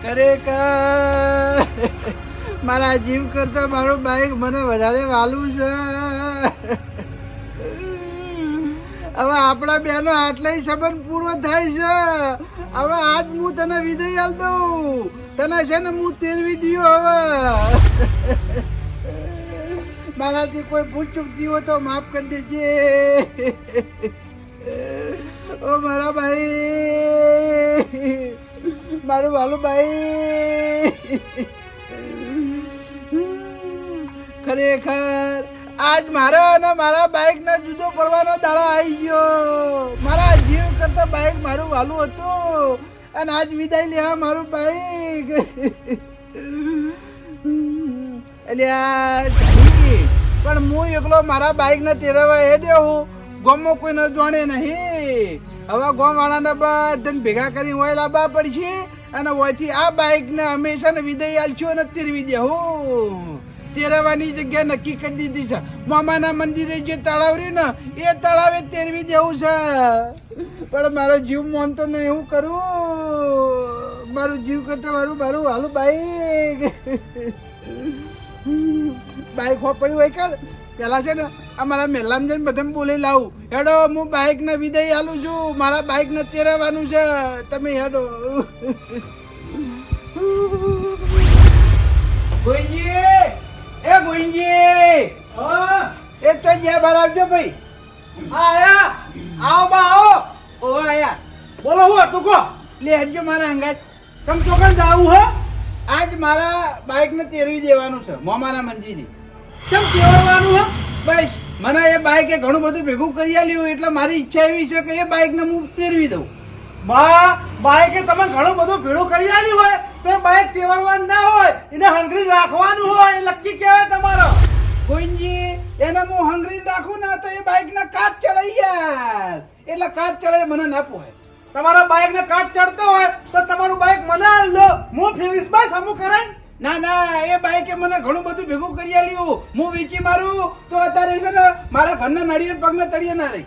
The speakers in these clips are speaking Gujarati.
ખરેખર મારા જીવ કરતા મારું બાઈક મને વધારે વાલું છે. હવે આપણા બેનો આટલાય સંબંધ પૂરો થાય છે. હવે આજ હું તને વિદાય આલ દઉં. તને છે ને હું તેરવી દીયો. હવે મારાથી કોઈ ભૂલ ચૂકતી હોય તો માફ કરી દેજે. ઓ મારા ભાઈ, મારું વાલું ભાઈ. ખરેખર આજ મારો અને મારા બાઈક ના જુદો પડવાનો દાડો આવી ગયો. મારા જીવ કરતા બાઈક મારું વાલું હતું અને આજ વિદાય લેવા મારું બાઈક. પણ હું એકલો મારા બાઈક ને તેરવા એ દેવું. ગામમાં કોઈ ન જાણે નહીં. હવે ગામ વાળાને બધાને ભેગા કરી હોય લાવવા પડશે અને હોયથી આ બાઈક ને હંમેશા ને વિદાય આલશું અને તેરવી દેવું. તેરવાની જગ્યા નક્કી કરી દીધી છે. મામાના મંદિરે જે તળાવ રહ્યું ને એ તળાવે તેરવી દેવું છે. પણ મારો જીવ માનતો નહીં. એવું કરું? મારું જીવ કરતા મારું મારું હાલું બાઈક બાઈક પડ્યું હોય કે પેલા છે ને અમારા મેલામ જઈને બધાને બોલી લાવું. હેડો હું બાઈક ને વિદાય આલું છું. મારા બાઈક ને તેરવાનું છે. તમે હેડો. ગોઈજી, એ ગોઈજી, એ તો જ્યાં બહાર આવજો ભાઈ. આયા આવો બા આવો. ઓ આયા. બોલો હું હતું કો. લે હેડજો મારા અંગાત. તમ ચોકન જાવું હે? આજ મારા બાઈક ને તેરવી દેવાનું છે મોમાના મંદિરે. ચમ કેવડવાનું હે? બસ મને એ બાઈકે ઘણું બધું ભેગું કરી આલ્યું એટલે મારી ઈચ્છા એવી છે કે એ બાઈક ને હું તેરવી દઉં. બા બાઈકે તમે ઘણું બધું ભેળું કરી આલ્યું હોય તો બાઈક તેવડવાનું ના હોય, એને હંગરી રાખવાનું હોય. એ લક્કી કહેવાય તમારો. ગોઈજી, એને હું હંગરી રાખું ને તો એ બાઈક ના કાચ ચડાઈ યાર. એટલે કાચ ચડાય મને ના પોહાય. તમારા બાઈક ને કાટ ચડતો હોય તો તમારું બાઈક મને આલ દો. હું ફિનિશ બસ અમુક કરાય. ના ના, એ બાઈકે મને ઘણું બધું ભેગું કરી આલ્યું. હું વેચી મારું તો અત્યારે છે ને મારા ઘરના નળિયે પગને તળિયે ના રહી.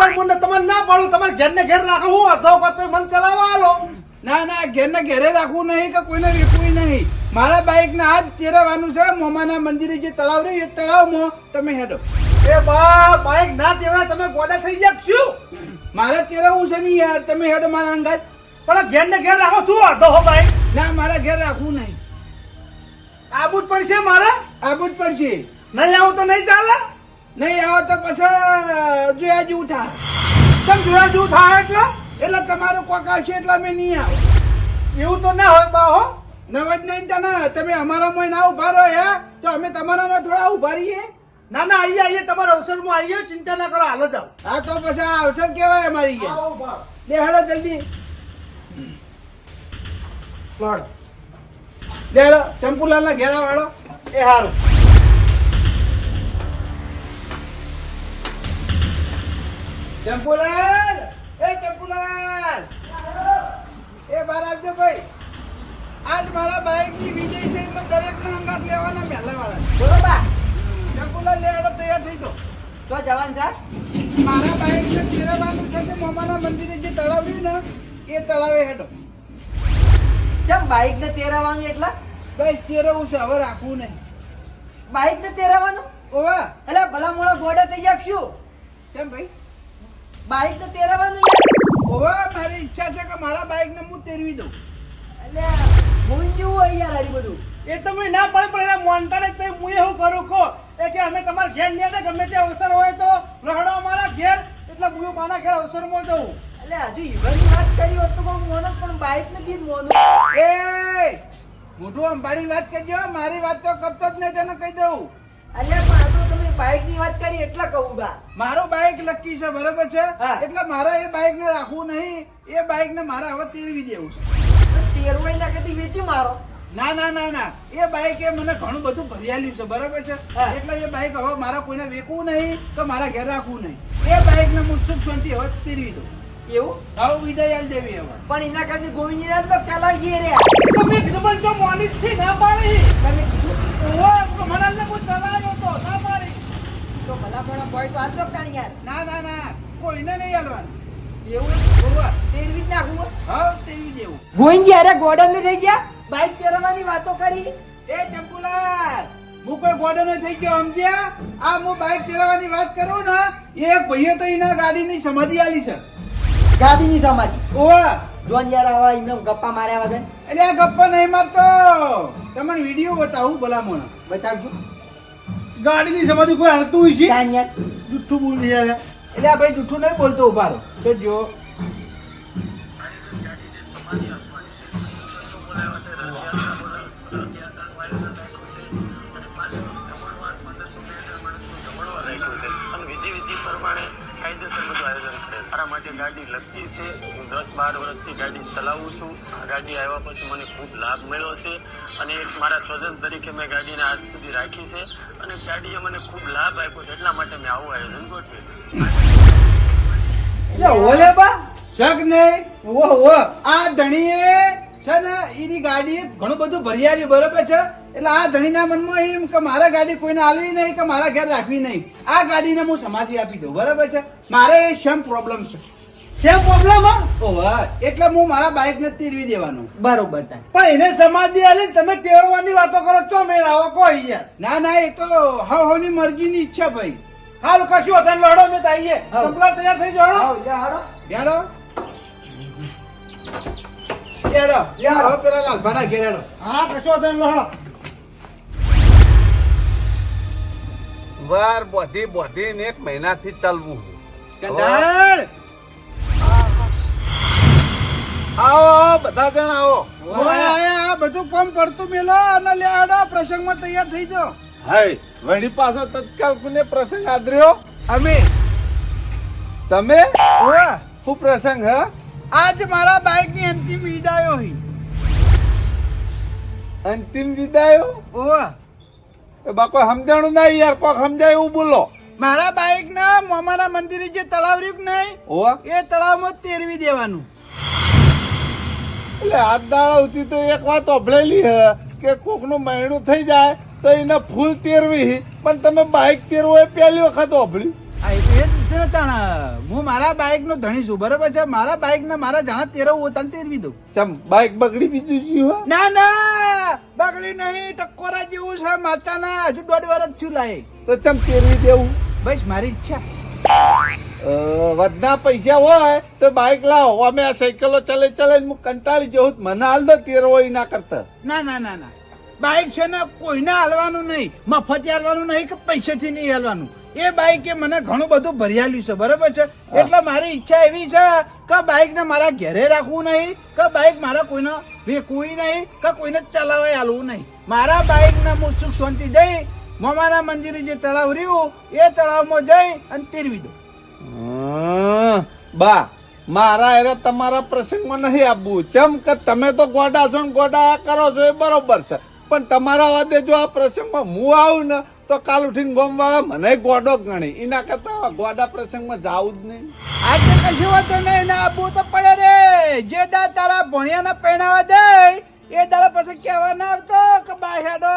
તમને તમારે ના પાડું. તમારે ઘેર ને ઘેર રાખો. હું હતો કોઈ મન ચલાવવા આલો. ના ના, ઘેર ને ઘેરે રાખવું નહીં કે કોઈને વેચવું નહીં. મારા બાઈક ને આજ તેરવાનું છે. મોમાના મંદિરે જે તળાવ રહ્યું એ તળાવમાં તમે હેડો. એ બા બાઈક ના તેવડા તમે ગોડા થઈ જશો. મારે તેરવું છે નહીં યાર. તમે હેડો મારા અંગાત. પણ ઘેર ને ઘેર રાખો. શું હતો હો બાઈક? ના, મારા ઘેર રાખવું નહીં. આબુ જ પડશે મારે. આવું જ પડશે. નહીં આવું તો નહીં ચાલે. નહીં આવો તો પછી જોયા જેવું થાય. કેમ જોયા જેવું થાય એટલે? એટલે તમારું કોક આવશે એટલે અમે નહીં આવો. એવું તો ના હોય બા હો. નવજ નહીં તને. તમે અમારામાં ના ઉભા રહો યાર તો અમે તમારામાં થોડા ઉભા રહીએ. ના ના આઈએ આઈએ તમારા અવસરમાં આઈએ. ચિંતા ના કરો. હાલ જાઓ. હા તો પછી આ અવસર કેવાય અમારી યાર. આવો બા. લે હેડો જલ્દી. લડ. લે હેડો ચંપુલાલ ના ઘેરા વાળો. એ હારું. ચંપુલાલ, એ ચંપુલાલ, એ બહાર આવજો ભાઈ. આજ મારા બાઈક ની વિજય છે એટલે દરેક ના અંગાત લેવાના મેલા વાળા. બરોબર. ચંપુલાલ લે હેડો તૈયાર થઈ દો. તો જવાન સર. મારા બાઈક ને તેરવાનું છે તે મોમાના મંદિરે જે તળાવ રહ્યું ને એ તળાવે હેડો. કેમ બાઈક ને તેરાવાનું એટલે? ભાઈ તેરવું છે હવે રાખવું નહીં. બાઈક ને તેરાવાનું? ઓવા એટલે ભલા મોળા ગોડા થઈ જશું. કેમ ભાઈ? બાઈક ને તેરાવાનું યાર. ઓવા મારી ઈચ્છા છે કે મારા બાઈક ને હું તેરવી દઉં. એટલે ભૂઈ જેવું હોય યાર હારી બધું. એ તો મેં ના પડે પણ એના મોનતા ને હું એવું કરું કહો એ કે અમે તમારા ઘેર નહીં આવે. ગમે તે અવસર હોય તો રહડો અમારા ઘેર. એટલે હું મારા ઘેર અવસરમાં જઉં. એટલે હજુ ઈવનની વાત કરી હોત તો પણ મોનક પણ બાઈક નથી જ મોનું. એ મોઢું અંબાડી વાત કરજો. મારી વાત તો કરતો જ નહીં તને કહી દઉં. એટલે પણ આ તો તમે બાઈક ની વાત કરી એટલે કહું બા. મારું બાઈક લકી છે બરાબર છે. હા. એટલે મારે એ બાઈક ને રાખવું નહીં. એ બાઈક ને મારે હવે તેરવી દેવું છે. તેરવાઈ ના કદી વેચી મારો. ના ના ના ના, એ બાઈક એ મને ઘણું બધું ભરિયાલ્યું છે બરાબર છે. હા. એટલે એ બાઈક હવે મારા કોઈને વેચવું નહીં કે મારા ઘેર રાખવું નહીં. એ બાઈક ને હું સુખ શાંતિ હવે તેરવી દઉં. એવું? હવે વિદાય આલ દેવી હવે. પણ એના કરતી ગોવિંદજી ના તો કલાજી રે. તમે કીધું પણ જો મોની જ છે ના પાડી. તમે કીધું ઓય મનાલને હું ચલાવ્યો તો ના પાડી. તો ભલા મોળા બોય તો આજ તાણી યાર. ના ના ના, કોઈને નહીં હાલવાનું. એવું? ઓવા તેરવી જ નાખું હો. હા તેવી દેવું. ગોવિંદજી અરે ગોડન ને થઈ ગયા બાઈક પહેરવાની વાતો કરી એ ચંપુલાલ, હું કોઈ ગોડો ન થઈ ગયો સમજ્યા? આ હું બાઇક ચલાવવાની વાત કરું ને, એક ભાઈએ તો એના ગાડીની સમાધિ આલી છે. ગાડીની સમાધિ ઓવા જોન યાર આવા એમને ગપ્પા માર્યા વગર એટલે આ ગપ્પા નહીં મારતો, તમને વિડીયો બતાવું ભલામણ. બતાવજો ગાડીની સમાધિ કોઈ હાલતું હોય છે કાન યાર જુઠ્ઠું બોલી યાર એટલે આ ભાઈ જૂઠું નહીં બોલતો, ઉભા રહો તો જો. મારા માટે ગાડી લગતી છે. હું 10-12 વર્ષથી ગાડી ચલાવું છું. ગાડી આવ્યા પછી મને ખૂબ લાભ મળ્યો છે અને એક મારા સ્વજન તરીકે મેં ગાડીને આજ સુધી રાખી છે અને ગાડીએ મને ખૂબ લાભ આપ્યો છે. એટલા માટે મેં આવું આયોજન ગોઠવેલું છે. એટલે ઓલે બા શક નહીં, ઓહો આ ધણીએ છે ને એની ગાડી ઘણું બધું ભરી આવ્યું, બરોબર છે? એટલે આ ધણીના મનમાં એમ કે મારા ગાડી કોઈને આલવી નહીં કે મારા ઘેર રાખવી નહીં, આ ગાડીને હું સમાધિ આપી દઉં, બરોબર છે? મારે સેમ પ્રોબ્લેમ છે. શેમ પ્રોબ્લેમ હા ઓહો, એટલે હું મારા બાઇકને તીરવી દેવાનું. બરોબર થાય પણ એને સમાધિ આલી ને તમે તેરવાની વાતો કરો છો મેળ આવો કોઈ યાર ના ના, એ તો હવની મરજીની ઈચ્છા ભાઈ. હાલ કશું હતા લડો મેં આવીએ હા. કપડા તૈયાર થઈ જાઓ આવો જા હારો હેડો હેડો હેડો, પેલા લાલભાના ઘેર હેડો. હા કશું હતા લડો વાર બોધી ને 1 મહિનાથી ચાલવું. કંટાળ. આવો બધા જણ આવો. ઓય આયા, આ બધું કોમ પડતું મેલો અને લે હેડો, પ્રસંગમાં તૈયાર થઈ જાઓ. હાય વળી પાછો તત્કાલ કોને પ્રસંગ આદર્યો? અમે તમે ઓય શું પ્રસંગ હ? આજ મારા બાઇકની અંતિમ વિદાયો હી. અંતિમ વિદાયો? ઓય એ બાકો સમજાણું ના યાર, કોક સમજાય એવું બોલો. મારા બાઇકના મોમાના મંદિરે જે તળાવ રહ્યું કે નહીં, ઓ એ તળાવમાં તેરવી દેવાનું. એટલે હાથ દાડાવતી તો એક વાત ઓભળેલી હે કે કોકનું મહિનું થઈ જાય તો એને ફૂલ તેરવી, પણ તમે બાઇક તેરવો એ પહેલી વખત ઓભળ્યું. આ એ જ છે તાણા. હું મારા બાઇકનો ધણી છું, બરોબર છે? મારા બાઇકને મારા જાણે તેરવું હોય તને તેરવી દઉં. ચમ બાઇક બગડી બીજું જીવ? ના ના, બગડી નહીં, ટકોરા જેવું છે માતાના. હજુ 1.5 વર્ષ થયું લાય. તો ચમ તેરવી દેવું? બસ મારી ઈચ્છા. વધના પૈસા હોય તો બાઇક લાવો. અમે આ સાયકલો ચલે હું કંટાળી જવું. મને હાલ દો તેરવો ના કરતા. ના ના ના ના, બાઇક છે ને કોઈને હાલવાનું નહીં, મફતે હાલવાનું નહીં કે પૈસાથી નહીં હાલવાનું. એ બાઇકે મને ઘણું બધું ભરિયાલ્યું છે, બરોબર છે? એટલે મારી ઈચ્છા એવી છે કે બાઇકને મારા ઘરે રાખવું નહીં, કે બાઇક મારા કોઈને વેચવું નહીં, કે કોઈને ચલાવવા હાલવું નહીં. મારા બાઇકને હું સુખ શાંતિ જઈ મોમાના મંદિરે જે તળાવ રહ્યું એ તળાવમાં જઈ અને તેરવી દઉં. બા મારા એરે તમારા પ્રસંગમાં નહીં આપવું. ચમ કે તમે તો ગોડા છો ને ગોડા કરો છો એ બરોબર છે, પણ તમારા વાદે જો આ પ્રસંગમાં હું આવું ને તો કાલ ઉઠીને ગોમવાળા મને ગોડો ગણી. એના કરતા ગોડા પ્રસંગમાં જાવું જ નહીં. આજે કશું વાતો નહીં, ના આબુ તો પડે રે. જે દા તારા ભણિયાના પહેણાવા દે એ દાડા પછી કહેવા ના આવતો કે બા હેડો.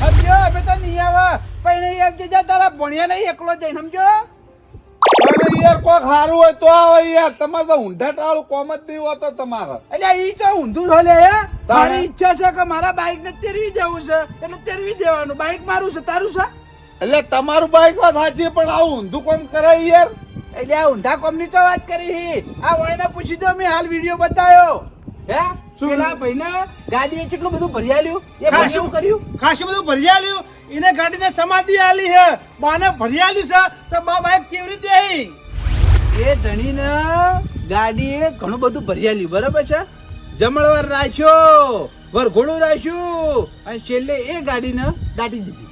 સમજો? હવે તો નહીં આવે. પહેણી આવજે, જા તારા ભણિયા નહીં એકલો જઈને, સમજો? પણ યાર કોક સારું હોય તો આવે યાર. તમારે તો ઊંધા ટાળું કોમ જ નહીં હોતો તમારે. એટલે ઈ તો ઊંધું છો લે. મારી ઈચ્છા છે કે મારા બાઇક ને તેરવી જવું છે, એટલે તેરવી દેવાનું. બાઇક મારું છે, તારું છે. એટલે તમારું બાઈક વાત સાચી, પણ આવું ઊંધું કોમ કરાય યાર. એટલે આ ઊંધા કોમની તો વાત કરી. આ વાયને પૂછી દો, મેં હાલ વિડીયો બતાવ્યો. હે પેલા ભાઈને ગાડીએ કેટલું બધું ભરિયાલ્યું, એ ભાઈ શું કર્યું? ખાસું બધું ભરિયાલ્યું એને ગાડીને સમાધિ આલી હે બાને ભરિયાલ્યું છે તો બા બાઈક કેવી રીતે એ ધણીને ગાડીએ ઘણું બધું ભરિયાલ્યું, બરોબર છે? જમણવાર રાખ્યો, વરઘોડું રાખ્યું, અને છેલ્લે એ ગાડીને દાટી દીધી.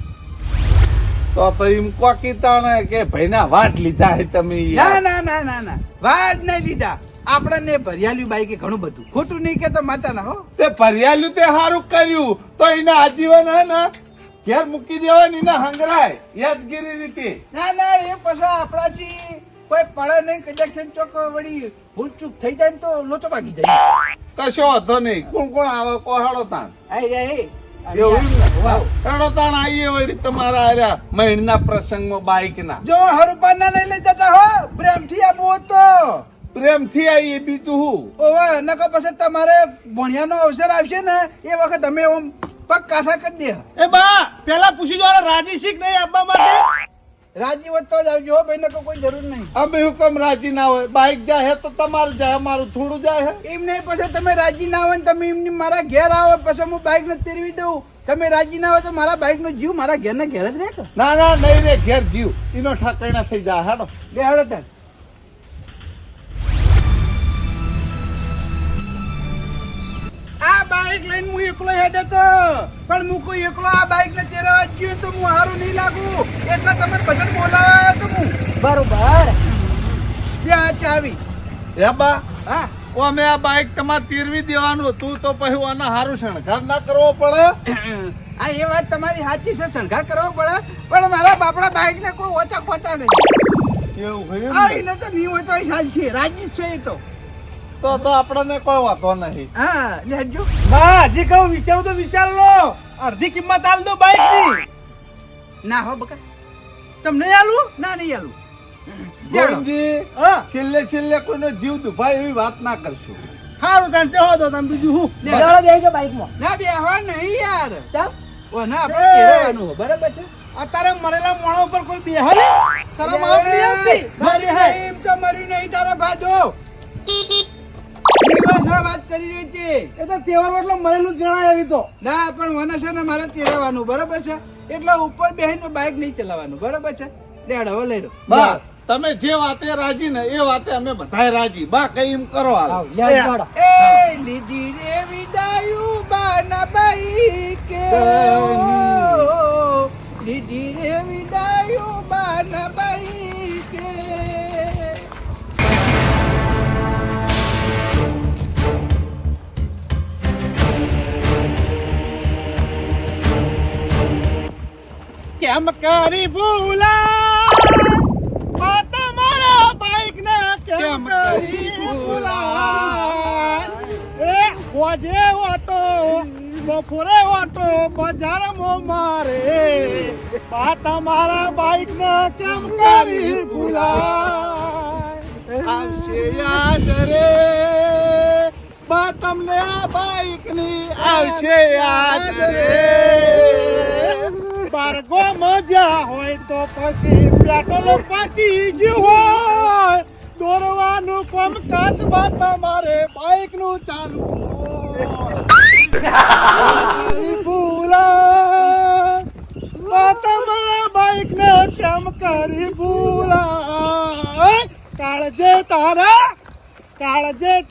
તો એમ કોકી તાણે કે ભાઈના વાટ લીધા હે તમે ના યાર. ના ના ના ના, વાત નહીં લીધા. આપણને ભરિયાલ્યું બાઈકે ઘણું બધું. ખોટું નહીં કેતો માતાના હો. તે ફરિયાલ્યું તે સારું કર્યું, તો એને આજીવન હે ને ઘેર મૂકી દેવાની એને હંગરાય યાદગીરી રીતે. ના ના, એ પછી આપણાથી કોઈ પડે નહીં, કદાચ ચોક વળી ભૂલ ચૂક થઈ જાય ને તો લોચો ભાગી જાય. કશો હતો નહીં. કોણ કોણ આવે કોહાડો તાણ? આઈ રે એવું વાવ. હેડો તાણ આવીએ વળી તમારા આર્યા મહિના પ્રસંગમાં બાઈક ના. જો હરુપાના નહીં લઈ જતા હો, પ્રેમથી આપવું હોત તો પ્રેમથી આવીએ બીજું હું. ઓવે નકર પછી તમારે ભણ્યાનો અવસર આવશે ને એ વખત અમે ઓમ પગ કાઠા કરી દે. એ બા પેલા પૂછી જો રાજી શીખ નહીં આપવા માટે. રાજી હોત તો જ આવજો હો ભાઈ, નકર કોઈ જરૂર નહીં. અમે હુકમ રાજી ના હોય, બાઈક જાય તો તમારું જાય, અમારું થોડું જાય. એમ નહીં, પછી તમે રાજી ના હોય ને તમે એમની મારા ઘેર આવો પછી હું બાઇક ને તેરવી દઉં. તમે રાજી ના હોય તો મારા બાઇક નો જીવ મારા ઘેર ને ઘેર જ રહે કે. ના ના નહીં રે, ઘેર જીવ એનો ઠાકણા થઈ જાય. હાલો બે હાલો તાર. આ બાઇક લઈને હું એકલો હેડે તો, પણ હું કોઈ એકલો આ બાઇક ને તેરવા ગયો તો હું હારું નહીં લાગુ, એટલે તમે બધા બોલાવા તો હું બરોબર. ત્યાં ચાવી. હે બા, હા ઓ અમે આ બાઈક તમારે તીરવી દેવાનું હતું તો પછી આના હારું શણગાર ના કરવો પડે. આ એ વાત તમારી સાચી છે, શણગાર કરવો પડે, પણ મારા બાપડા બાઇક ને કોઈ ઓછા ખોટા નહીં. એવું થયું આ ને? એને તો નહીં હોય તો હાલ છે, રાજી જ છે એ તો. તો આપણને કોઈ વાંધો નહીં. હા લેજો. બા હજી કહું વિચારું તો વિચાર લો. અડધી કિંમત આલ દો બાઈક ની. ના હો બકા, તમને આલું ના નહીં આલું. ગોવિંદજી, હા છેલ્લે કોઈનો જીવ દુભાય એવી વાત ના કરશું. સારું તને તે હો દો તમે બીજું હું. ચાલો બેસી જાઓ બાઈકમાં. ના બેહવા નહીં યાર. ચાલ. ઓ ના આપણે તેરવાનું હો, બરાબર છે. અત્યારે મરેલા મોણા ઉપર કોઈ બેહાલે શરમ આવ નહીં આવતી. ના બેહાય. એમ તો મરી નહીં તારા ભાજો. દિવસમાં વાત કરી રહી હતી. એ તો તહેવાર એટલે મરેલું જ ગણાય એવી તો. ના પણ મને છે ને મારે તેરવાનું, બરાબર છે, એટલે ઉપર બેહીને બાઇક નહીં ચલાવવાનું, બરાબર છે. લેડો હવે લઈ લો. બા તમે જે વાતે રાજી ને એ વાતે અમે બધાય રાજી. બા કઈ એમ કરો હાલ. આવ, લે જોડો. એ લીધી રે વિદાયું બાના બાઈકે, લીધી રે વિદાયું બાના બાઈકે. કેમ કરી ભૂલા આ તમારા બાઈક ને કેમ કરી ભૂલા. એ હોજે ઓટો બપોરે ઓટો બજારમાં મારે બા તમારા બાઈક ને કેમ કરી ભૂલા. આવશે યાદ રે બા, તમને આ બાઈક ની આવશે યાદ રે. બારગો મજા હોય તો પછી પેટ્રોલ પાટી ગયું હોય, દોરવાનું કોમ કાચમાં તમારે બાઈક નું ચાલુ ભૂલા. તમારા બાઈક ને કેમ કરી ભૂલા. કાળજે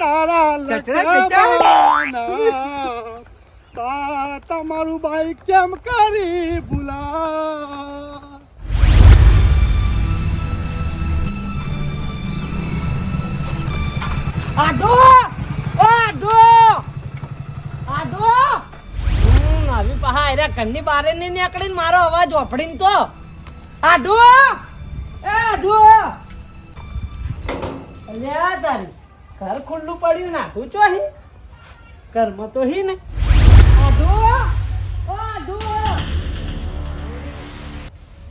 તારા લખવાના. તમારું બાઈક કેમ કરી ભૂલા. આડો આડો આડો. આવી પહા એરા ઘરની બારે ને નીકળીને મારો અવાજ ઓફડીને તો આડો એ આડો. અલ્યા તારી ઘર ખુલ્લું પડ્યું, નાખું ચો હી ઘરમાં તો હી ને. આડો ઓ આડો.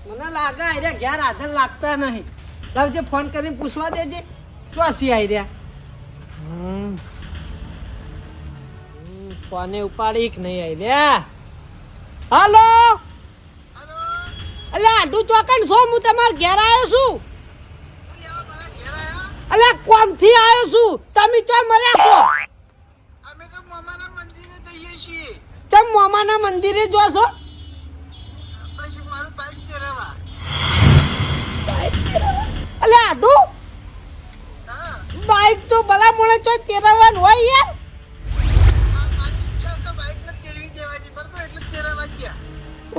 મને લાગે આર્યા ઘેર હાજર લાગતા નહીં. લાવજે ફોન કરીને પૂછવા દેજે ચોસી આર્યા. ફોને ઉપાડી કે નહીં આર્યા. હાલો અલ્યા આડું ચોકન છો, હું તમારા ઘેર આવ્યો છું. અલ્યા કોમથી આવ્યો છું, તમે ચો મર્યા છો? અમે તો મામાના મંદિરે જઈએ છીએ. ચમ મામાના મંદિરે જો છો? પછી મારું બાઈક તેરવા. અલ્યા આડું બાઈક તો ભલા મોણે ચો તેરવાનું હોય યાર.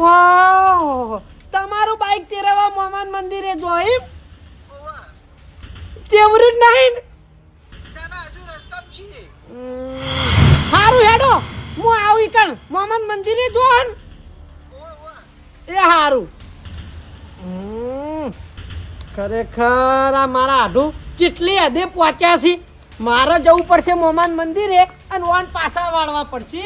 ઓહો, તમારું બાઈક તેરવા મામાન મંદિરે જો એમ? તેવરું જ નહીં ને? હારું હેડો, હું આવી કણ મામાન મંદિરે જો હન. એ હારું. ખરેખર આ મારા આઢું ચેટલી હદે પહોંચ્યા છે. મારે જવું પડશે મોમાન મંદિરે અને ઓન પાછા વાળવા પડશે.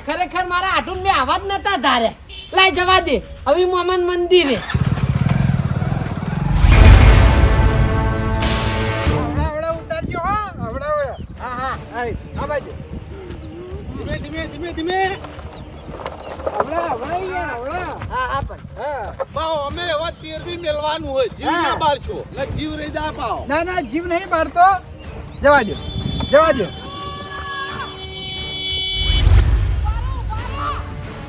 ખરેખર મારા આઢું મેં આવા જ નતા ધાર્યા. લાય જવા દે હવે મોમાન મંદિરે. આવડા ઉતાર આ બાજુ ધીમે ધીમે ધીમે ધીમે હવળા યાર હવળા. હા પણ હા. બાઓ અમે એવા તેરવી મેલવાનું હોય જીવ હા. ના બાળશો ને જીવ રહી જાય પાઓ. ના ના જીવ નહીં મારતો. જવા દો જવા દો.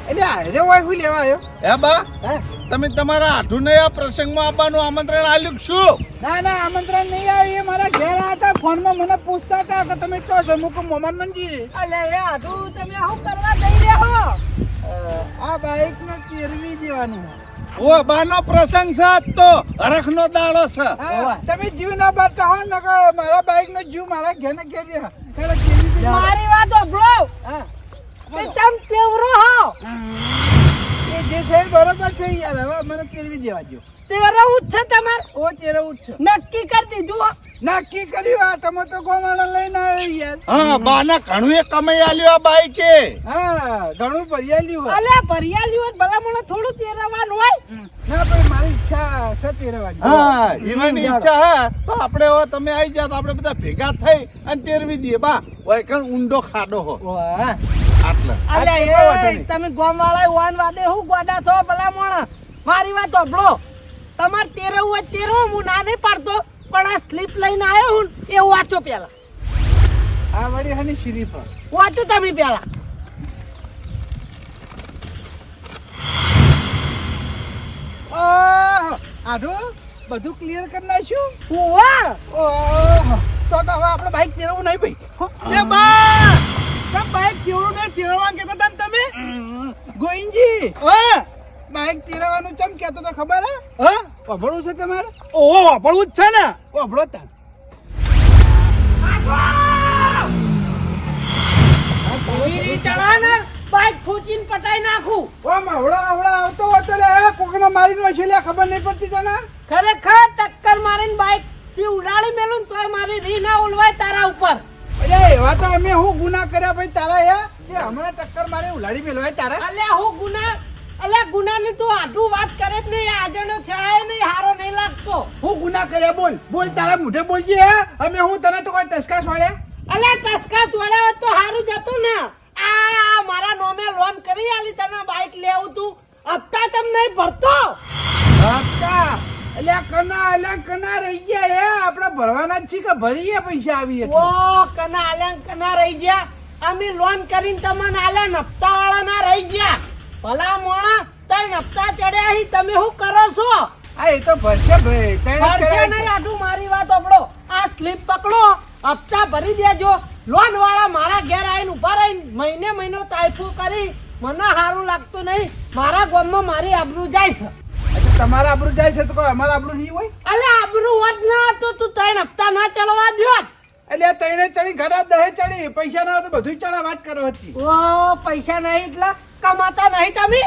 એટલે હારે હોય શું લેવા આવ્યો? હે બા હા? તમે તમારા આઠુને આ પ્રસંગમાં આવવાનું આમંત્રણ આલ્યું કે શું? ના ના આમંત્રણ નહીં આવ્યું. એ મારા ઘેર આવ્યા હતા. ફોનમાં મને પૂછતા હતા કે તમે ચો છો. મુકું મોમાન મંજી. અલે એ આધુ તમે શું કરવા જઈ રહ્યા હો? આ બાઈક ને તેરવી દેવાનું. ઓ બાનો પ્રસંગ છે આજ તો હરખનો દાડો છે. હા, તમે જીવ ના બારતા હો ને કે મારા બાઈક નો જીવ મારા ઘેર ને ઘેર રહ્યા. એટલે તેરવી દેવાનું. મારી વાત સાંભળો. હા. એ તમ કેવરો હો? એ જે છે એ બરોબર છે યાર. હવે મને તેરવી દેવા દો. તેરવું જ છે તમારે? ઓ તેરવું જ છે. નક્કી કરી દીધું હો? નક્કી કર્યું. આ તમે તો ગોમાળા લઈને આવ્યો યાર. હા બાના ઘણું એ કમાઈ આલ્યું આ બાઈકે. હા ઘણું ભરિયાલ્યું હોય. અલે ભરિયાલી હોત ભલામણ થોડું તેરવાનું હોય. ના પણ મારી ઈચ્છા છે તેરવાની. હા ઈવાની ઈચ્છા હે તો આપણે હવે તમે આવી જાવ તો આપણે બધા ભેગા થઈ અને તેરવી દઈએ બા. ઓય કણ ઊંડો ખાડો હો વાહ. આટલે. અલે આ તો કોઈ વાંધો એ નહીં. તમે ગોમ વાળા વાન વાદે હું ગોડા છો ભલામણ. મારી વાત સાંભળો. તમારે તેરવું હોય તેરવું હું ના નહીં પાડતો પણ આ સ્લીપ લઈને આવ્યો હું એ વાંચો પેલા. આ વળી હની શરીફ. વાંચો તમે પેલા. ઓહ આડો બધું ક્લિયર કરી નાખ્યું. ઓવા ઓહ તો હવે આપણે બાઈક તેરવું નહીં ભાઈ. હો? એ બા સબ બાઈક કેવડું ને તેરવા કહેતા હતા ને તમે ગોવિંદજી હા બાઈક તેરવાનું ચમ કહેતો તો ખબર હે? હા અભળું છે તમારે? ઓહો વાપરવું જ છે ને અભળો તા. વીરી ચડા ને બાઈક ફૂટીને પટાઈ નાખું. ઓમ હવળા હવળા આવતો હોય તો લે કોકને મારી નો છે લે ખબર નહીં પડતી તને? ખરેખર ટક્કર મારીને બાઈક થી ઉડાડી મેલું ને તોય મારી રી ના ઉલવાય તારા ઉપર. અરે એવા તો અમે હું ગુના કર્યા ભાઈ તારા કે હમણાં ટક્કર મારે ઉલાડી મેલવાય તારા? અલ્યા હું ગુનાની તું આટલું વાત કરે જ નહીં. આજનો છે નહીં હારો નહીં લાગતો. હું ગુના કર્યા બોલ બોલ તારા મોઢે બોલજે હે. અમે હું તને તો કોઈ ટસકા છોડ્યા? અલ્યા ટસકા ચોડ્યા હોત તો હારું જતું ને. આ મારા નોમે લોન કરી આલી તને બાઈક લેવું તું હપ્તા તમ નહીં ભરતો. હપ્તા અલ્યા કના રહી ગયા હે. આપણે ભરવાના જ છીએ કે ભરીએ પૈસા આવી એટલે. ઓ કના આલ્યા ને કના રહી ગયા. અમે લોન કરીને તમને આલ્યા ને હપ્તા વાળા ના રહી ગયા. ભલા મોણા તઈ હપ્તા ચડ્યા હી તમે શું કરો છો? આ એ તો ભરશે ભાઈ. તને ભરશે કરાય નહીં આટલું. મારી વાત સાંભળો. આ સ્લીપ પકડો હપ્તા ભરી દેજો. લોન વાળા મારા ઘેર આવીને ઉભા રહીને મહિનો તાઇફો કરી મને સારું લાગતું નહીં. મારા ગામમાં મારી આબરૂ જાય છે. એટલે તમારા આબરૂ જાય છે તો કોઈ અમારા આબરૂ નહીં હોય? અલે આબરૂ હોત ના તો તું ત્રણ હપ્તા ના ચડવા દ્યોત. એટલે આ ત્રણે ચડી ઘણા દહે ચડી પૈસા ના હોય તો બધું ચડા વાત કરો હતી. ઓ પૈસા નહીં એટલે કમાતા નહીં તમે?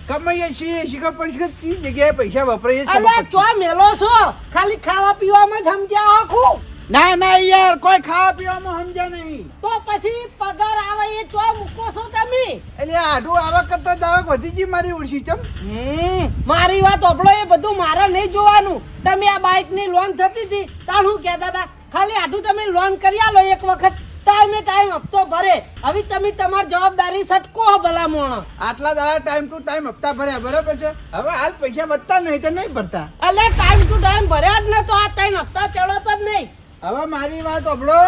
કમાઈએ છીએ શીખર પણ કઈ જગ્યાએ પૈસા વપરાઈએ છીએ. અલે ચો મેલો છો ખાલી ખાવા પીવામાં જ સમજ્યા આખું. ના ના યાર કોઈ ખાવા પીવામાં સમજ્યા નહીં. તો પછી પગાર આવે એ ચો મૂકો છો તમે? એટલે આડું આવા કરતા દાવક વધી ગઈ મારી ઉડશી ચમ. મારી વાત સાંભળો. એ બધું મારે નહીં જોવાનું. તમે આ બાઇક ની લોન થતી હતી તાર હું કહેતા હતા ખાલી આટલું તમે લોન કરી આલો એક વખત ટાઈમે ટાઈમ હપ્તો ભરે. હવે તમે તમારી જવાબદારી સટકો ભલા મોણા. આટલા દાડા ટાઈમ ટુ ટાઈમ હપ્તા ભર્યા બરાબર છે. હવે હાલ પૈસા વધતા નહીં તો નહીં ભરતા. અલે ટાઈમ ટુ ટાઈમ ભર્યા જ ન તો આ ત્રણ હપ્તા ચડો જ નહીં. હવે મારી વાત સાંભળો.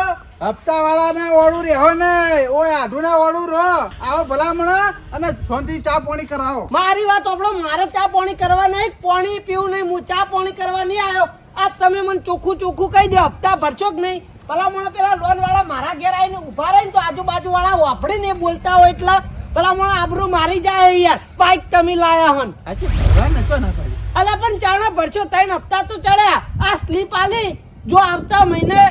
હપ્તા વાળાને ઓળું રહેવો નહીં. ઓય આઢુના ઓળું રહો. આવો ભલામણ અને શાંતિ ચા પાણી કરાવો. મારી વાત સાંભળો. મારે ચા પાણી કરવા નહીં પાણી પીવું નહીં. હું ચા પાણી કરવા નહીં આવ્યો. આ તમે મને ચોખ્ખું કહી દો હપ્તા ભરશો કે નહીં? ભલા મને પેલા લોન વાળા મારા ઘેર આવીને ઉભા રહીને તો આજુબાજુ વાળા વાપરીને બોલતા હોય એટલે ભલા મને આબરૂ મારી જાય યાર. બાઈક તમે લાયા હન. આજે ભરવા નતો ના પાડી. અલા પણ ચાણા ભરશો ત્રણ હપ્તા તો ચડ્યા. આ સ્લીપ આલી જો આવતા મહિને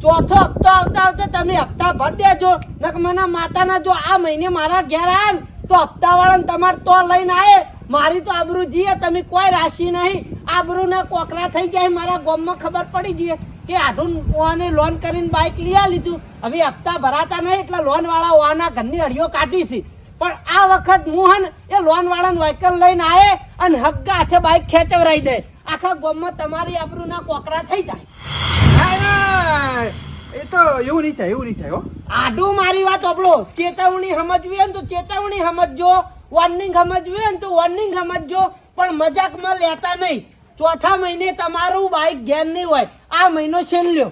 ચોથો હપ્તો આવતા તમે હપ્તા ભર દેજો. નક મને માતાના જો આ મહિને મારા ઘેર આયા ને તો હપ્તા વાળાને તમારે તો લઈને આયે. મારી તો આબરૂ જીએ તમે કોઈ રાશિ નહીં. આબરૂ ના કોકરા થઈ જાય. મારા ગામમાં ખબર પડી જઈએ કે આઢું લોન કરીને બાઇક લઈ લીધું. હવે હપ્તા ભરાતા નહીં એટલે લોન વાળા ઓના ઘરની અડીઓ કાઢી છે. પણ આ વખત હું હન એ લોન વાળાને વ્હીકલ લઈને આયે અને હગ્ગા હાથે બાઇક ખેંચવરાઈ દે. આખા ગામમાં તમારી આબરૂ ના કોકરા થઈ જાય. હા, એ તો એવું નહીં થાય હો. આડું મારી વાત સાંભળો. ચેતવણી સમજવી હોય ને તો ચેતવણી સમજજો, વોર્નિંગ સમજવી હોય ને તો વોર્નિંગ સમજજો, પણ મજાકમાં લેતા નહીં. ચોથા મહિને તમારું બાઈક ઘેર નહીં હોય, આ મહિનો છેલ્લો.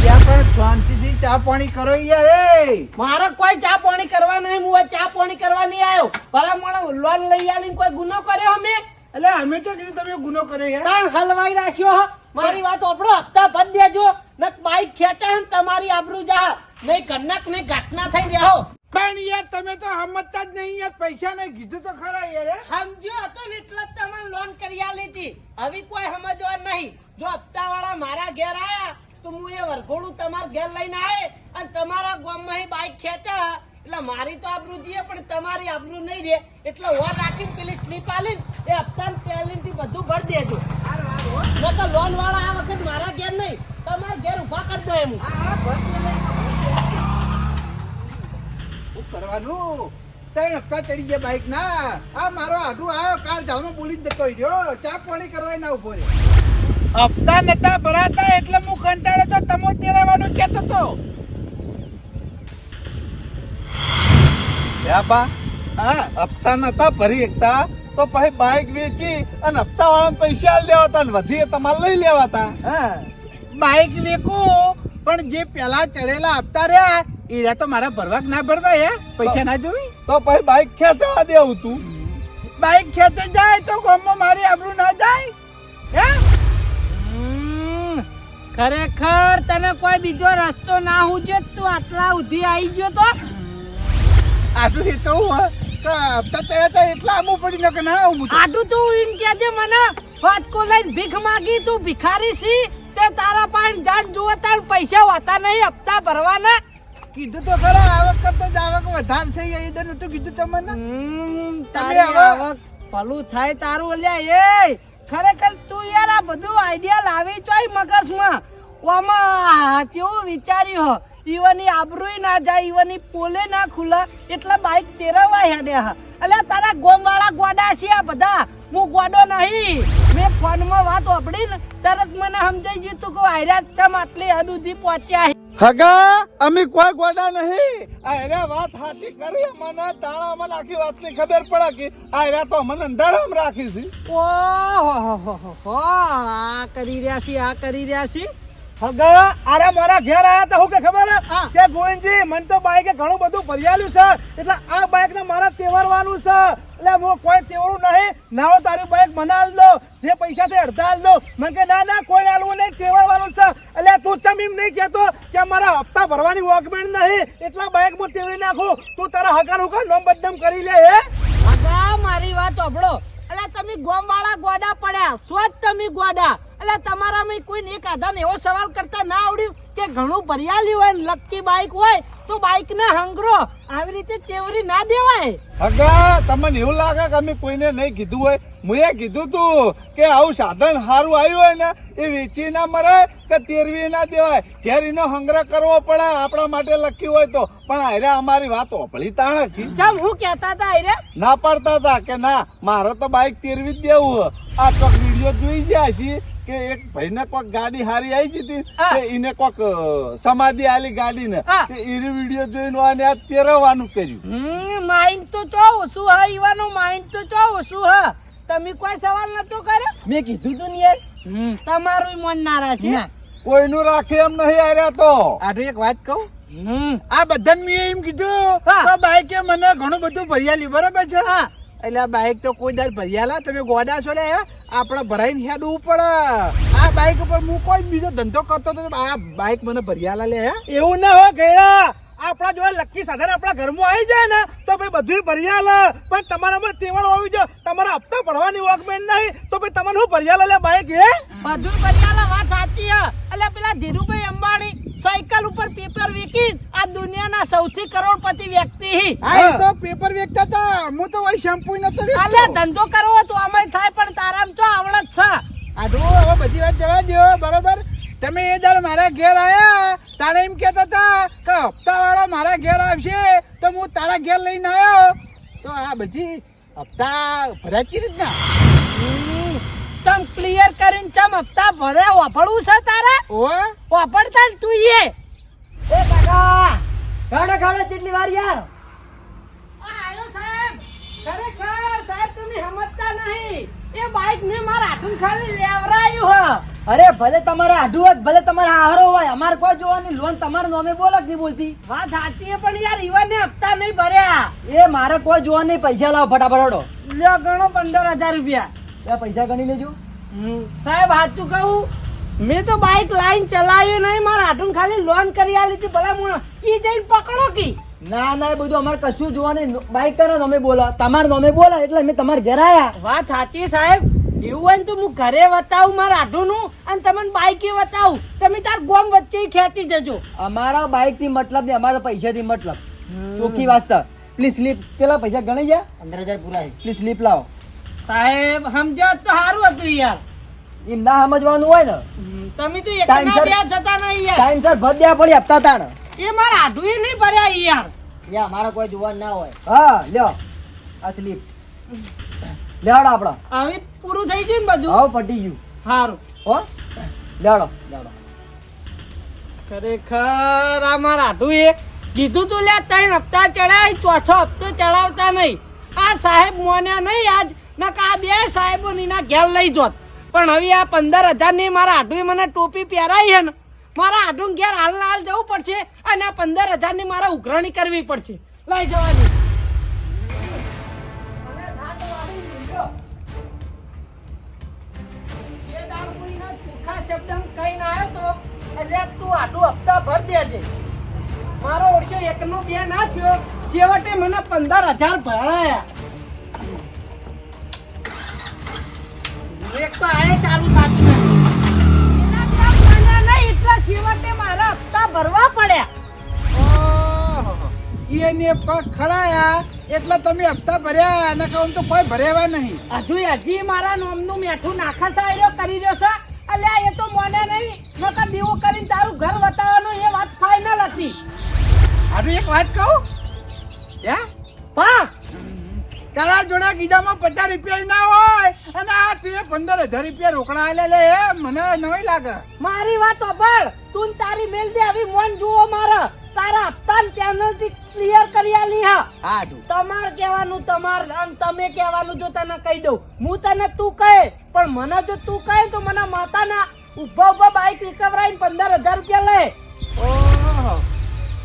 ત્યાં પણ શાંતિથી ચા પાણી કરો યાર. મારે કોઈ ચા પાણી કરવા નહીં, હું આ ચા પાણી કરવા નહીં આવ્યો. ભલા મને લોન લઈ આવીને કોઈ ગુનો કર્યો અમે? એટલે અમે તો કીધું તમે ગુનો કર્યો યાર. તાણ હલવાઈ રાખ્યો. મારી વાત સાંભળો, હપ્તા ભરી દેજો, નક બાઈક ખેંચાય ને તમારી આબરૂ જા, નહીં કન્નક ને ઘટના થઈ રહ્યા. પણ યાર તમે તો સમજતા જ નહીં યાર. પૈસા ને કીધું તો ખરા યાર. સમજ્યો હતો ને એટલે જ તમારે લોન કરી આલી હતી. હવે કોઈ સમજવા નહીં. જો હપ્તા વાળા મારા ઘેર આયા તો હું એ વરઘોડું તમારા ઘેર લઈને આવે અને તમારા ગામમાં બાઈક ખેંચા એટલે મારી તો આબરૂ જઈએ પણ તમારી આબરૂ નહીં રહે. એટલે ઓર રાખીને પેલી સ્લીપ આલીને એ હપ્તાને પેલીથી બધું ભરી દેજો. નકર લોન વાળા આ વખત મારા ઘેર નહીં, તમારા ઘેર ઉભા કરી દે. હું શું કરવાનું? તઈ હપ્તા ચડી ગયા બાઈક ના. આ મારો આઢું આવ્યો કાલ જાવનો બોલી જ જતો રહ્યો. ચા પાણી કરવા ના ઉભો રે. હપ્તા નતા ભરાતા એટલે હું કંટાળે તો તમો તેરાવાનું કહેતો તો. બા હા હપ્તા નતા ભરી એકતા તો પછી બાઈક વેચી અને હપ્તા વાળાને પૈસા આલી દેવાતા ને વધી તમારે લઈ લેવાતા. હા બાઈક વેકું પણ જે પેલા ચડેલા હપ્તા રહ્યા એ તો મારા ભરવા કે ના ભરવા હે? પૈસા ના જોઈ તો પછી બાઈક ખેંચવા દેવું તું. બાઈક ખેંચે જાય તો ગામમાં મારી આબરૂ ના જાય હે? ખરેખર તને કોઈ બીજો રસ્તો ના હુજે તું આટલા સુધી આવી ગયો તો. આટલું એ તો હું હપ્તા ચડ્યા હતા એટલા આમું પડી કે ના આવું તો. આટલું તું એમ કહેજે મને વાટકો લઈને ભીખ માંગી, તું ભિખારી છી તે તારા પાસે જાણ જુઓ તાર પૈસા હોતા નહીં હપ્તા ભરવાના. કીધું તો ખરા આવક કરતા જ આવક વધારે છે એ ઈદર નતું કીધું તમને. તારી હવે- આવક ભલું થાય તારું. અલ્યા એ ખરેખર તું યાર આ બધું આઈડિયા લાવી ચોય મગજમાં. ઓમાં કેવું વિચાર્યું હ ઈવની આબરૂય ના જાય, ઈવની પોલે ના ખુલા એટલે બાઈક તેરવા હેડ્યા હ. અલ્યા તારા ગોમવાળા ગોડા છે આ બધા, હું ગોડો નહીં. મેં ફોનમાં વાત સાંભળી ને તરત મને સમજાઈ ગયું તું કે આયરાજ તમ આટલી હદ સુધી પહોંચ્યા. હગા અમે કોઈ ગોડા નહીં. આ એરા વાત સાચી કરી. મને તાણા મને આખી વાતની ખબર પડે કે આ એરા તો મને અંધારામ રાખી છે. ઓહો આ કરી રહ્યા છે, આ કરી રહ્યા છે. હગા અરે મારા ઘેર આયા તા હું કે ખબર હે? હા. કે ગોવિંદજી મને તો બાઈકે ઘણું બધું ભરિયાલ્યું છે એટલે આ બાઈક ને મારા તેવરવાનું છે. એટલે હું કોઈ તેવરું નહીં. નાઓ તારું બાઈક મને આલ દો, જે પૈસા છે અડધા આલ દો. મને કે ના ના કોઈ આલવું નહીં, તેવરવાનું છે. એટલે તું ચમ એમ નહીં કહેતો કે મારા હપ્તા ભરવાની વોકમેન્ટ નહીં એટલા બાઈક હું તેવરી નાખું. તું તારા હગાનું કા નોમ બદનામ કરી લે હે? આગા મારી વાત સાંભળો. એટલે તમે ગોમવાળા ગોડા પડ્યા છો જ તમે ગોડા. એટલે તમારામાં કોઈ એક આધાને એવો સવાલ કરતા ના આવડ્યું કે ઘણું ભરિયાલી હોય ને લક્કી બાઈક હોય તો બાઈક ને હંગરો આવી રીતે તેવરી ના દેવાય. હગા તમને એવું લાગે કે અમે કોઈને નહીં કીધું હોય? મુએ કીધું તું કે આવું સાધન સારું આવ્યું હોય ને એ વેચી ના મરે કે તેરવી ના દેવાય. ઘેર એનો સંગ્રહ કરવો પડે આપણા માટે લખી હોય તો. પણ અરે અમારી વાત ઓપળી તાણે ચમ હું કહેતા હતા અરે ના પાડતા હતા કે ના મારે તો બાઈક તેરવી જ દેવું. આ તો વિડીયો જોઈ ગયા છીએ કે એક ભાઈને કોક ગાડી હારી આવી હતી કે એને કોક સમાધિ આલી ગાડી ને એ વિડીયો જોઈને આને આ તેરવાનું કર્યું. માઇન્ડ તો ચો ઓછું હ ઈવાનું માઇન્ડ તો ચો ઓછું હ. તમે કોઈ સવાલ નતો કર્યો? મેં કીધું તું ને યાર. તમારું મન નારાજ છે. કોઈનું રાખે એમ નહીં આર્યા તો. આટલું એક વાત કહું, આ બધાને મેં એમ કીધું કે બાઈકે મને ઘણું બધું ભરિયાલ્યું બરાબર છે. હા એટલે આ બાઈક તો કોઈ દર ભરિયાલા તમે ગોડા છો લે આપણે ભરાઈને હેડવું પડે. આ બાઈક ઉપર હું કોઈ બીજો ધંધો કરતો તો આ બાઈક મને ભરિયાલા લે હે? એવું ના હોય ગયડા. આપણા જોડે લકી સાધન આપણા ઘરમાં આવી જાય ને તો ભાઈ બધું ભરિયાલ. પણ તમારામાં તેવડ હોવી જોઈએ. તમારા હપ્તા ભરવાની વોકમેન્ટ નહીં તો ભાઈ તમને શું ભરિયાલ લે બાઈક હે? બધું ભરિયાલા વાત સાચી હ. એટલે પેલા ધીરુભાઈ અંબાણી સાયકલ ઉપર પેપર વેચી આ દુનિયાના સૌથી કરોડપતિ વ્યક્તિ. હા એ તો પેપર વેચતા હતા. હું તો વહી શેમ્પુ નતો અલે ધંધો કરવો તો આમાં થાય પણ તારામ તો આવડત છે. આટલું હવે બધી વાત જવા દો બરોબર. તમે એ દાડ મારા ઘેર આયા તારે એમ કહેતા હતા કે હપ્તા વાળો મારા ઘેર આવશે તો હું તારા ઘેર લઈને આવ્યો તો આ બધી હપ્તા ભરાય કેવી રીતના? ચમ ક્લિયર કરીને ચમ હપ્તા ભરે વાપરવું છે તારે? ઓવે વાપરતા ને તું એ ખાડો ખાડો કેટલી વાર યાર આયો સાહેબ ખરેખર સાહેબ તમે સમજતા નહીં એ બાઈક ને મારા હાથું ખાલી લેવરાયું હ અરે ભલે તમારા આઢું હોય ભલે તમારા આહારો હોય અમારે કોઈ જોવાની લોન તમારા નામે બોલો જ નહીં બોલતી વાત સાચી છે પણ યાર ઈવાને હપ્તા નહીં ભર્યા એ મારે કોઈ જોવા નહીં પૈસા લાવો ફટાફટ હડો લ્યો ગણો 15,000 રૂપિયા એ પૈસા ગણી લેજો સાહેબ સાચું કહું મેં તો બાઈક લાઈન ચલાવ્યું નહીં મારા હાથું ખાલી લોન કરી આલી હતી ભલા હું ઈ જઈને પકડો કી ના ના એ બધું અમારે કશું જોવા નહીં બાઈક કરે નામે બોલો તમારા નામે બોલો એટલે મેં તમારે ઘેર આયા વાત સાચી સાહેબ એવું હોય ને તો હું ઘરે બતાવું મારા આઢુનું અને તમને બાઈકે બતાવું તમે તાર ગોમ વચ્ચે ખેંચી જજો અમારા બાઈક થી મતલબ નહીં અમારા પૈસા થી મતલબ ચોખ્ખી વાત છે પ્લીઝ સ્લીપ કેટલા પૈસા ગણી જા 15,000 પૂરા પ્લીઝ સ્લીપ લાવો સાહેબ સમજો તો સારું હતું યાર એમ ના સમજવાનું હોય ને તમે તો એકના બે જતા નહીં યાર ટાઈમ સર ભર દેવા પડી હપ્તા તાણ એ મારા આઢું એ નહીં ભર્યા યાર યા અમારા કોઈ જોવાનું ના હોય હા લ્યો આ સ્લીપ લેવડો આપડો હવે પૂરું થઈ ગયું ને બધું હા પટી ગયું સારું હો લેવડો લેવડો ખરેખર આ મારા આઢું એ કીધું તું લે 3 હપ્તા ચડાય ચોથો હપ્તો ચડાવતા નહીં આ સાહેબ મોન્યા નહીં આજ નકા આ બે સાહેબો નીના ઘેર લઈ જોત પણ હવે આ 15,000 ની મારા આઢું મને ટોપી પહેરાઈ છે ને મારા આઢું ઘેર હાલ ના હાલ જવું પડશે અને આ 15,000 ની મારા ઉઘરાણી કરવી પડશે લઈ જવાની શબ્દ કઈ ના આવ્યો તો એટલે તું આટલું હપ્તા ભર દેજે મારો ઓળશો એકનો બે ના થયો છેવટે મને 15,000 ભરાયા એક તો આયે ચાલુ થાતું એના બે મહિના નહીં એટલા છેવટે મારા હપ્તા ભરવા પડ્યા એને પગ ખડાયા એટલે તમે હપ્તા ભર્યા અને કહું તો કોઈ ભર્યા નહીં હજી મારા નોમનું મેઠું નાખા સાયરો કરી રહ્યો છે અલ્યા એ તો મોને નહીં નકર દીવો કરીને તારું ઘર બતાવવાનું એ વાત ફાઇનલ હતી હારું એક વાત કહું હે પા તારા જોડા ગીજામાં 50 રૂપિયા ના હોય અને આ તું 15,000 રૂપિયા રોકડા આલે લે એ મને નવાઈ લાગે મારી વાત સાંભળ તું ને તારી મેલ દે આવી મોન જુઓ મારા તારા હપ્તા પેનલ્ટી ક્લિયર કરી આલી હા હા તું તમાર કહેવાનું તમાર અને તમે કહેવાનું જો તને કહી દઉં હું તને તું કહે પણ મને જો તું કહે તો મને માતાના ઉભા બાઈક રિકવરાઈને 15,000 રૂપિયા લે ઓહો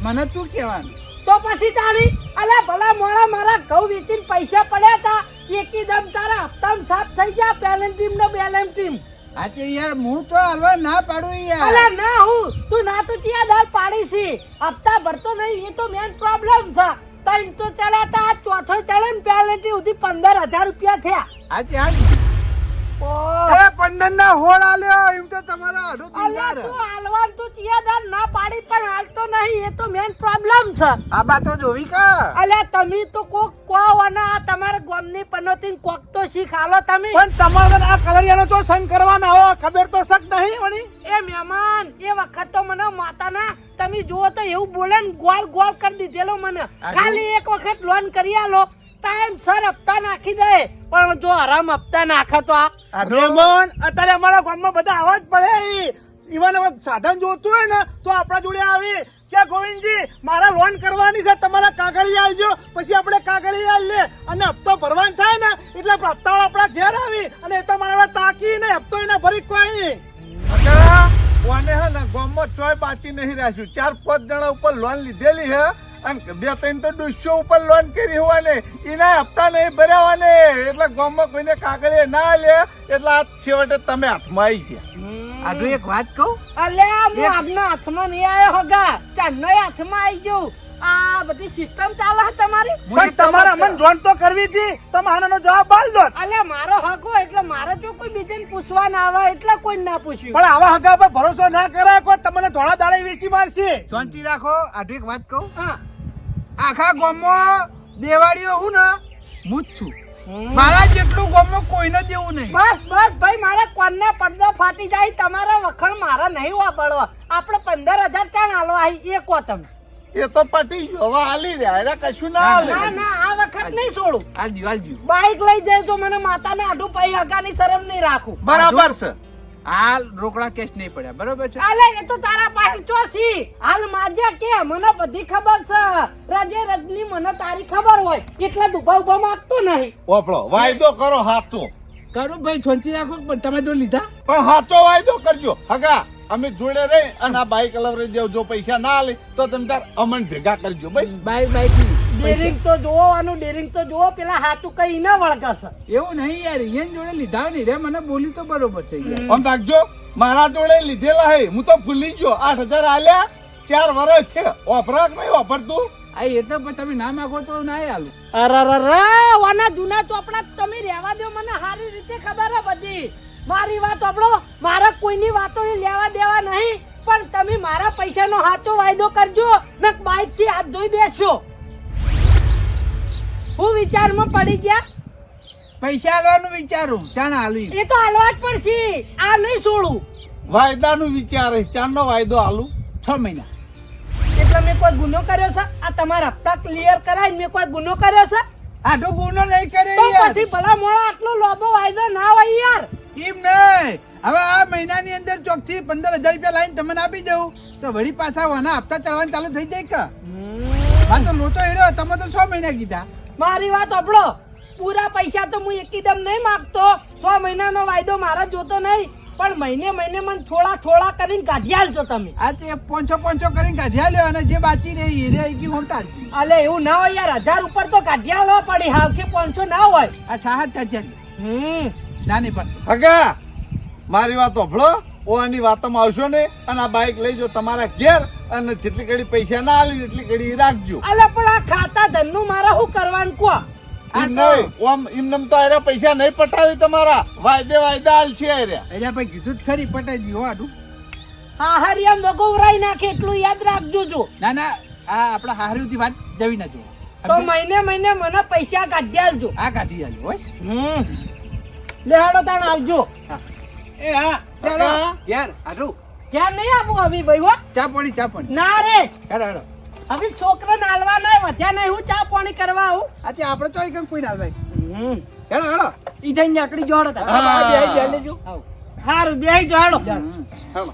મને તું કહેવાનું તો પછી તારી અલ્યા ભલા મોણા મારા ઘઉં વેચીને પૈસા પડ્યા હતા એકદમ તારા હપ્તામાં સાફ થઈ ગયા પેનલ્ટી ને બેલેન્ટી આજે યાર હું તો હાલવા ના પાડું યાર અલા ના હું તું ના તો ચિયા દાળ પાડી છે હપ્તા ભરતો નહીં એ તો મેન પ્રોબ્લેમ છે ત્રણ તો ચડાતા આ ચોથો ચડે ને પેનલ્ટી સુધી 15,000 રૂપિયા થયા આજે આજ એ 15 ના હોળ આલ્યો એમ તો તમારો આડો અલ્યા તું હાલવાન તો ચિયા દાળ ના પાડી પણ હાલતો નહીં એ તો મેન પ્રોબ્લેમ છે આ બા તો જોવી કા અલ્યા તમે તો કોક કોવાના આ તમારા ગામની પનોતી કોક તો શીખાલો તમે પણ તમારે આ કલરિયાનો જો સંગ કરવાના હો ખબર તો શક નહીં વણી એ મહેમાન એ વખત તો મને માતાના તમે જુઓ તો એવું બોલે ને ગોળ ગોળ કરી દીધેલો મને ખાલી એક વખત લોન કરી આલો ટાઈમ સર હપ્તા નાખી દે પણ જો આરામ હપ્તા નાખે તો આ રેમન અત્યારે અમારા ગામમાં બધા આવા જ પડે ઈવન હવે સાધન જોતું હોય ને તો આપણા જોડે આવી કે ગોવિંદજી મારા લોન કરવાની છે તમારા કાગળિયા આવજો પછી આપણે કાગળિયા લે અને હપ્તો ભરવાનો થાય ને એટલે હપ્તાવાળા આપણા ઘેર આવી અને એ તો મારા તાકી ને હપ્તો એને ભરી કોઈ નહીં કોને હે ને ગામમાં ચોય બાચી નહીં રાખ્યું 4-5 જણા ઉપર લોન લીધેલી હે અને 2-3 તો 200 ઉપર લોન કરી હોવાને એના હપ્તા નહીં ભર્યા હોવાને એટલે ગામમાં કોઈને કાગળિયા ના લે એટલે આ છેવટે તમે હાથમાં આવી ગયા આડું એક વાત કહું અલ્યા હું આપના હાથમાં નહીં આવ્યો હોગા ચાંદનો હાથમાં આવી ગયો આ બધી સિસ્ટમ ચાલે છે તમારી પણ તમારે અમને જોન તો કરવી હતી તમે આનો જવાબ આલ દો અલ્યા મારો હક હોય એટલે મારે જો કોઈ બીજાને પૂછવા ના આવે એટલે કોઈ ના પૂછ્યું પણ આવા હગા પર ભરોસો ના કરાય કોઈ તમને થોડા દાડે વેચી મારશે શાંતિ રાખો આડું એક વાત કહું હા આખા ગામમાં દેવાળીઓ હું ને હું જ છું મારા જેટલું ગામમાં કોઈને દેવું નહીં બસ બસ ભાઈ મારા કોનના પડદો ફાટી જાય તમારા વખણ મારા નહીં વાપરવા આપણે 15,000 ચાણ હાલવા આવી એ કો તમે એ તો પટી ગયો હવે હાલી રહ્યા એટલે કશું ના હાલે ના ના આ વખત નહીં છોડું આલજો બાઈક લઈ જાય તો મને માતાને આઢું પાઈ હગાની શરમ નહીં રાખું બરાબર છે હાલ રોકડા કેશ નહીં પડ્યા બરોબર છે અલે એ તો તારા પાસે ચોસી હાલ માજ્યા કે મને બધી ખબર છે રજે રજની મને તારી ખબર હોય એટલે ઉભા ઉભા માંગતો નહીં ઓપડો વાયદો કરો હાચો કરું ભાઈ છોંચી રાખો પણ તમે તો લીધા પણ હાચો વાયદો કરજો હગા અમે જોડે રહી અને આ બાઈક અલવરી દેવ જો પૈસા ના આલે તો તમે તાર અમન ભેગા કરજો બસ બાઈક ડેરિંગ તો જોવો આનું ડેરિંગ તો જોવો પેલા હાચું કઈ ના વળગાશે એવું નહીં યાર ઈયન જોડે લીધા નહીં રે મને બોલ્યું તો બરોબર છે યાર આમ રાખજો મારા જોડે લીધેલા હે હું તો ભૂલી ગયો 8,000 આલ્યા 4 વર્ષ છે ઓફરાક નહીં વાપરતું આ એ તો પણ તમે ના માગો તો ના આલું અરરરર વાના જૂના ચોપડા તમે રહેવા દો મને સારી રીતે ખબર હે બધી મારી વાત સાંભળો મારા કોઈની વાતો લેવા દેવા નહીં પણ તમે મારા પૈસાનો સાચો વાયદો કરજો ને બાઈક થી હાથ ધોઈ બેસજો હું વિચારમાં પડી ગયા પૈસા આલવાનું વિચારું ચાણ આલું એ તો હાલવા જ પડશે આ નહીં છોડું વાયદાનું વિચાર હે ચારનો વાયદો આલું 6 મહિના એટલે મેં કોઈ ગુનો કર્યો છે આ તમારા હપ્તા ક્લિયર કરાય મેં કોઈ ગુનો કર્યો છે આટલો ગુનો નહીં કરે તો યાર પછી ભલા મોળા આટલો લોબો વાયદો ના હોય યાર એમ નહીં હવે આ મહિનાની અંદર ચોકથી 15,000 રૂપિયા લાઈન તમને આપી દઉં તો વળી પાછા વાના હપ્તા ચડવાનું ચાલુ થઈ જાય કે હા તો લોચો હેરો તમે તો 6 મહિના કીધા મારી વાત સાંભળો પૂરા પૈસા તો હું એકદમ નહીં માંગતો 6 મહિનાનો વાયદો મારા જોતો નહીં પણ મહિને મહિને મને થોડા થોડા કરીને કાઢી આલજો તમે આ તે 500 કરીને કાઢ્યા લ્યો અને જે બાકી રહી એ રે કી હોમ તારજી અલે એવું ના હોય યાર 1000 ઉપર તો કાઢી આલવો પડી હાવ કે 500 ના હોય આ 6,000 ના નહીં પણ હગા મારી વાત ઓફળો ઓની વાતમાં આવશો ને અને આ બાઈક લઈ જો તમારા ઘેર અને જેટલી ઘડી પૈસા ના આલી એટલી ઘડી રાખજો અલે પણ આ ખાતા ધનનું મારા શું કરવાનું કો એમ નહીં ઓમ એમનેમ તો આર્યા પૈસા નહીં પટાવી તમારા વાયદા આલ છે આર્યા એટલે ભાઈ કીધું જ ખરી પટાઈ દીધું આડું હા હરિયા મગવરાઈ નાખે એટલું યાદ રાખજો જો ના ના આ આપણા હારીથી વાત જવી ના જો તો મહિને મહિને મને પૈસા કાઢી આલજો આ કાઢી આલ્યો હોય લે હાડો તાણ આવજો એ હા ચાલો યાર આડું ક્યાં નહીં આપું અભી ભાઈ હો ચા પાણી ના રે હેડો હેડો હવે છોકરાને હાલવા નહીં વધ્યા નહીં હું ચા પાણી કરવા આવું આ તે આપણે તો કેમ કોઈ ના ભાઈ હેડો હેડો ઈ જઈને આકડી જોડો તા હા. બેહી લેજો હારું બેહી જો હાડો હેલો